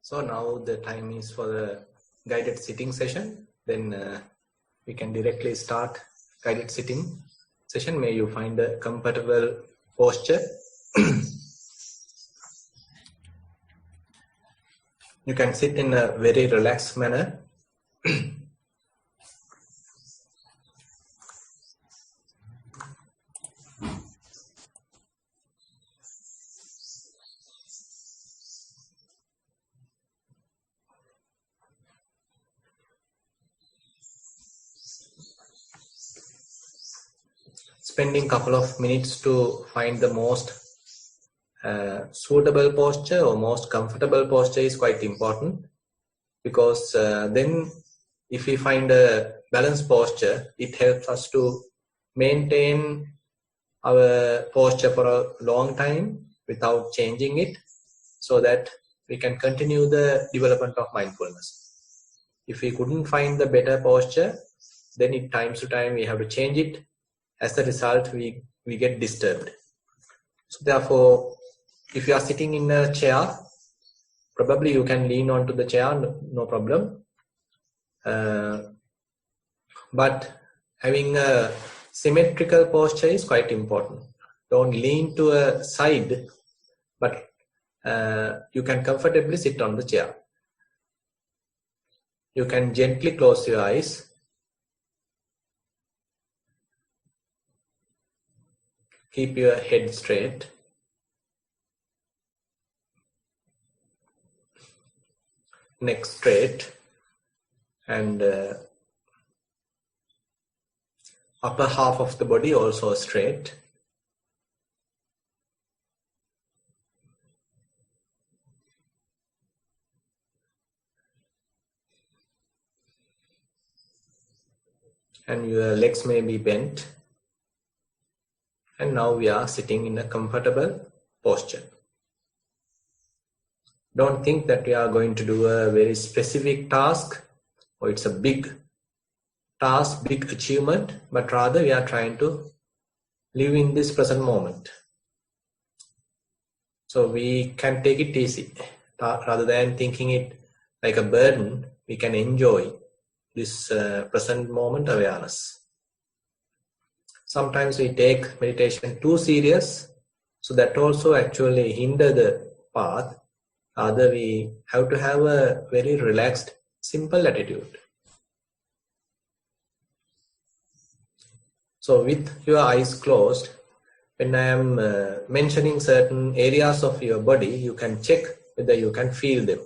So now the time is for the guided sitting session. Then we can directly start guided sitting session. May you find a comfortable posture. You can sit in a very relaxed manner. Spending a couple of minutes to find the most suitable posture or most comfortable posture is quite important, because then if we find a balanced posture, it helps us to maintain our posture for a long time without changing it, so that we can continue the development of mindfulness. If we couldn't find the better posture, then it times to time we have to change it. As a result, we get disturbed. So therefore, if you are sitting in a chair, probably you can lean onto the chair, no problem. But having a symmetrical posture is quite important. Don't lean to a side, but you can comfortably sit on the chair. You can gently close your eyes. Keep your head straight. Neck straight. And upper half of the body also straight. And your legs may be bent. And now we are sitting in a comfortable posture. Don't think that we are going to do a very specific task, or it's a big task, big achievement, but rather we are trying to live in this present moment. So we can take it easy. Rather than thinking it like a burden, we can enjoy this present moment awareness. Sometimes we take meditation too serious, so that also actually hinder the path. Rather, we have to have a very relaxed, simple attitude. So with your eyes closed, when I am mentioning certain areas of your body, you can check whether you can feel them.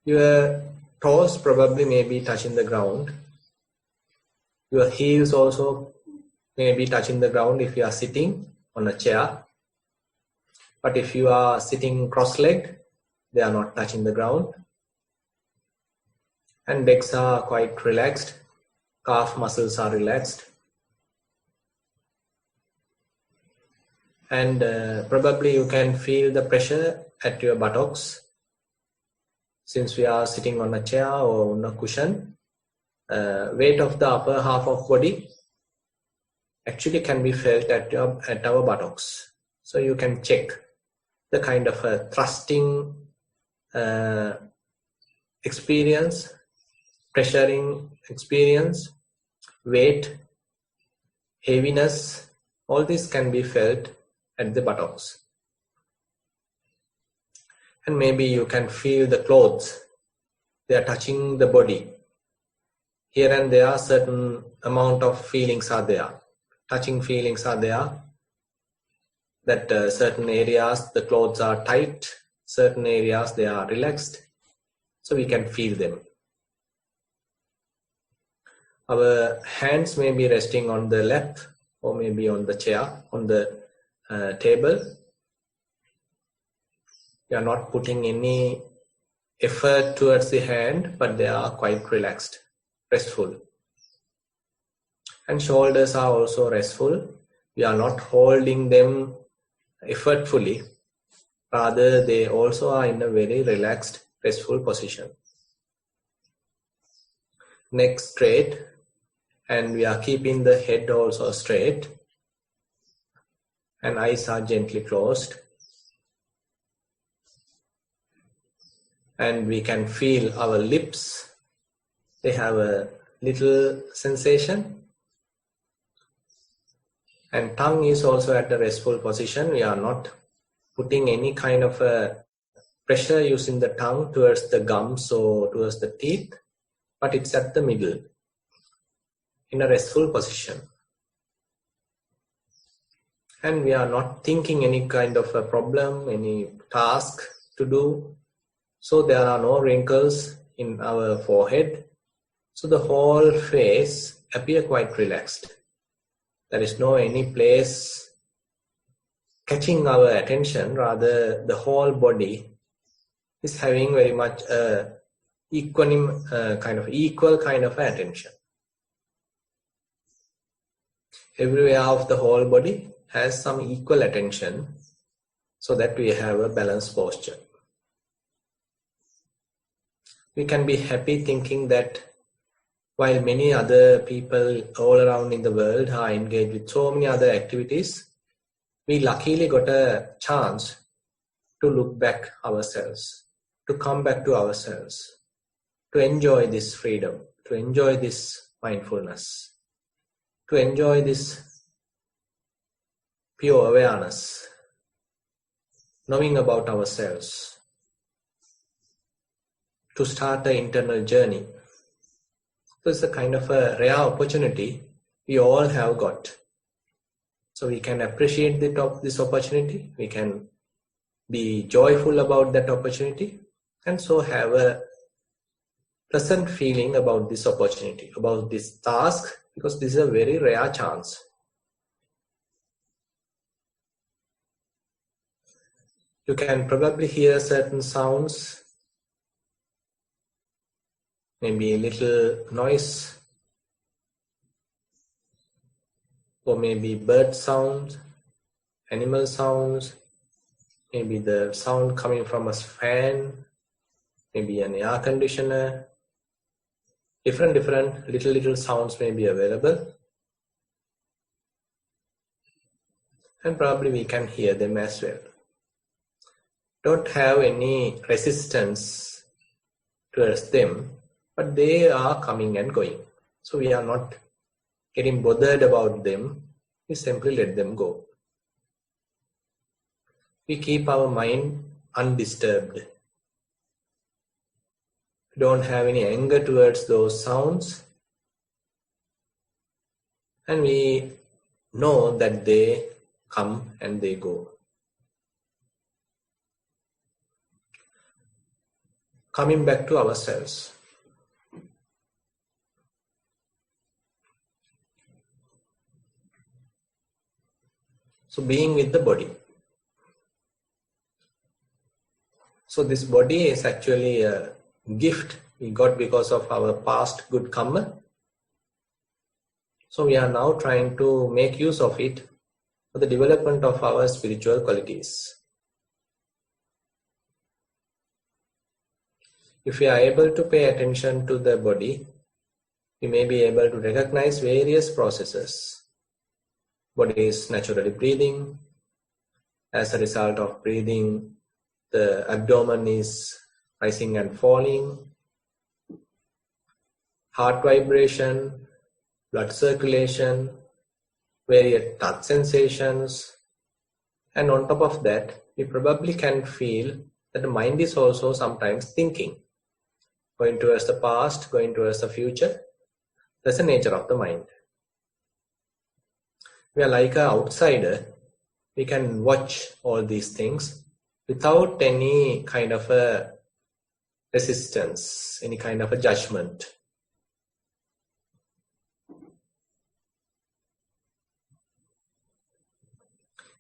Your toes probably may be touching the ground. Your heels also may be touching the ground if you are sitting on a chair. But if you are sitting cross-legged, they are not touching the ground. And legs are quite relaxed. Calf muscles are relaxed. And probably you can feel the pressure at your buttocks. Since we are sitting on a chair or on a cushion, weight of the upper half of body actually can be felt at our buttocks. So you can check the kind of a thrusting experience, pressuring experience, weight, heaviness, all this can be felt at the buttocks. And maybe you can feel the clothes, they are touching the body. Here and there, certain amount of feelings are there. Touching feelings are there. That certain areas, the clothes are tight. Certain areas, they are relaxed. So we can feel them. Our hands may be resting on the lap, or maybe on the chair, on the table. We are not putting any effort towards the hand, but they are quite relaxed. Restful. And shoulders are also restful. We are not holding them effortfully. Rather, they also are in a very relaxed, restful position. Neck straight. And we are keeping the head also straight. And eyes are gently closed. And we can feel our lips. They have a little sensation. And tongue is also at a restful position. We are not putting any kind of a pressure using the tongue towards the gums or towards the teeth, but it's at the middle, in a restful position. And we are not thinking any kind of a problem, any task to do. So there are no wrinkles in our forehead. So the whole face appears quite relaxed. There is no any place catching our attention. Rather, the whole body is having very much equal kind of attention. Everywhere of the whole body has some equal attention, so that we have a balanced posture. We can be happy thinking that while many other people all around in the world are engaged with so many other activities, we luckily got a chance to look back ourselves, to come back to ourselves, to enjoy this freedom, to enjoy this mindfulness, to enjoy this pure awareness, knowing about ourselves, to start an internal journey. So it's a kind of a rare opportunity we all have got. So we can appreciate this opportunity, we can be joyful about that opportunity, and so have a pleasant feeling about this opportunity, about this task, because this is a very rare chance. You can probably hear certain sounds, maybe a little noise, or maybe bird sounds, animal sounds, maybe the sound coming from a fan, maybe an air conditioner. Different little sounds may be available, and probably we can hear them as well. Don't have any resistance towards them, but they are coming and going. So we are not getting bothered about them, we simply let them go. We keep our mind undisturbed. We don't have any anger towards those sounds, and we know that they come and they go. Coming back to ourselves. So being with the body. So this body is actually a gift we got because of our past good karma. So we are now trying to make use of it for the development of our spiritual qualities. If we are able to pay attention to the body, we may be able to recognize various processes. Body is naturally breathing. As a result of breathing, the abdomen is rising and falling. Heart vibration, blood circulation, various touch sensations. And on top of that, we probably can feel that the mind is also sometimes thinking. Going towards the past, going towards the future. That's the nature of the mind. We are like an outsider. We can watch all these things without any kind of a resistance, any kind of a judgment.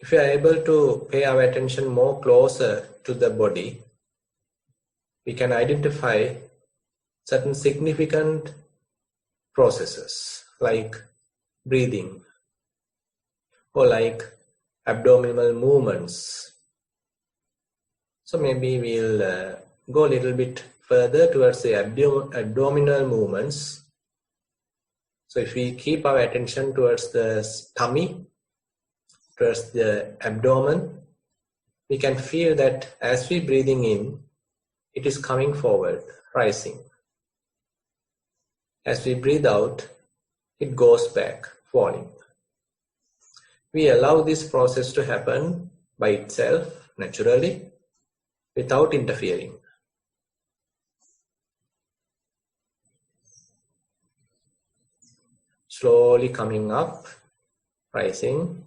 If we are able to pay our attention more closer to the body, we can identify certain significant processes like breathing or like abdominal movements. So maybe we'll go a little bit further towards the abdominal movements. So if we keep our attention towards the tummy, towards the abdomen, we can feel that as we breathing in, it is coming forward, rising. As we breathe out, it goes back, falling. We allow this process to happen by itself, naturally, without interfering. Slowly coming up, rising,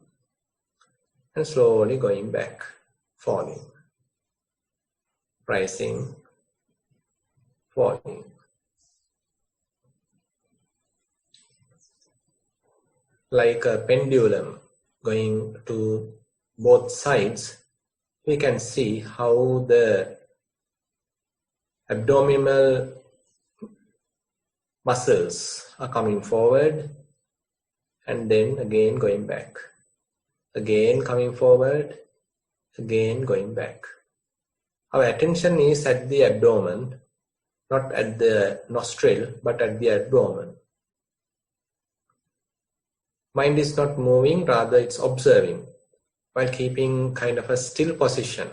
and slowly going back, falling. Rising, falling. Like a pendulum going to both sides, we can see how the abdominal muscles are coming forward and then again going back. Again coming forward, again going back. Our attention is at the abdomen, not at the nostril, but at the abdomen. Mind is not moving, rather it's observing, while keeping kind of a still position.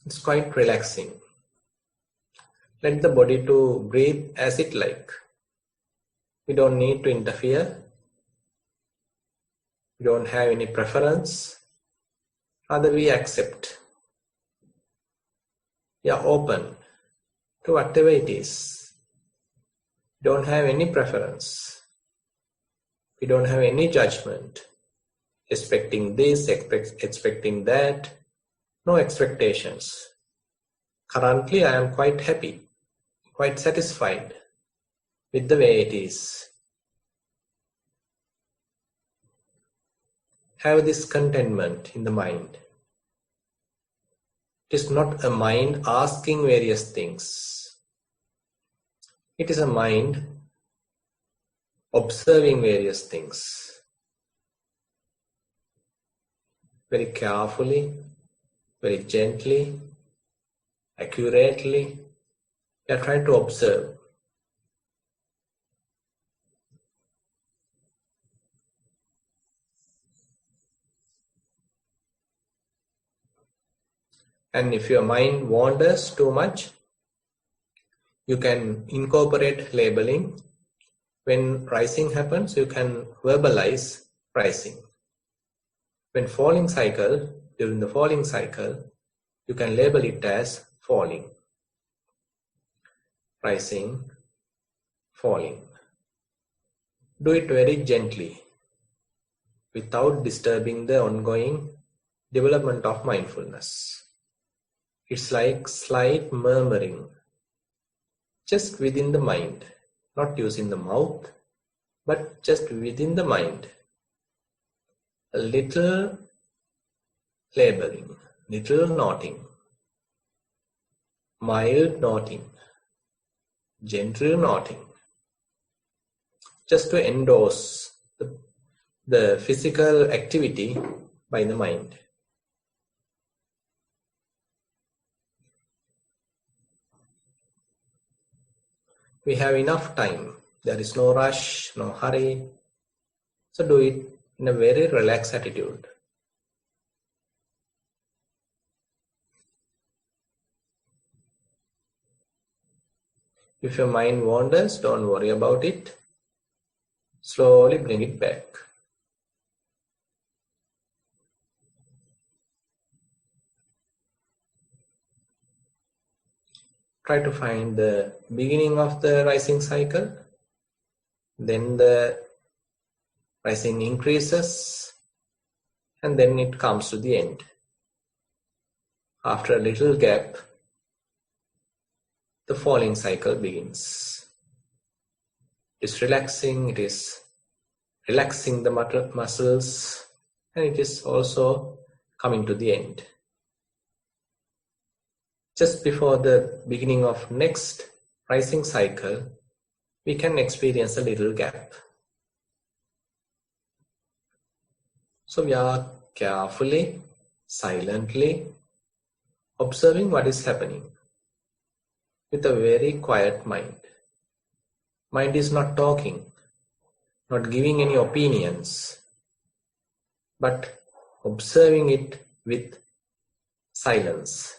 It's quite relaxing. Let the body to breathe as it like. We don't need to interfere. We don't have any preference. Rather, we accept. We are open to whatever it is. We don't have any preference. We don't have any judgment. Expecting this, expecting that. No expectations. Currently, I am quite happy, quite satisfied with the way it is. Have this contentment in the mind. It is not a mind asking various things. It is a mind observing various things. Very carefully, very gently, accurately, we are trying to observe. And if your mind wanders too much, you can incorporate labeling. When rising happens, you can verbalize rising. When falling cycle, during the falling cycle, you can label it as falling. Rising, falling. Do it very gently, without disturbing the ongoing development of mindfulness. It's like slight murmuring, just within the mind, not using the mouth, but just within the mind. A little labeling, little nodding, mild nodding, gentle nodding, just to endorse the physical activity by the mind. We have enough time. There is no rush, no hurry. So do it in a very relaxed attitude. If your mind wanders, don't worry about it. Slowly bring it back. Try to find the beginning of the rising cycle. Then the rising increases. And then it comes to the end. After a little gap, the falling cycle begins. It is relaxing, it is relaxing the muscles, and it is also coming to the end. Just before the beginning of next rising cycle, we can experience a little gap. So we are carefully, silently observing what is happening with a very quiet mind. Mind is not talking, not giving any opinions, but observing it with silence.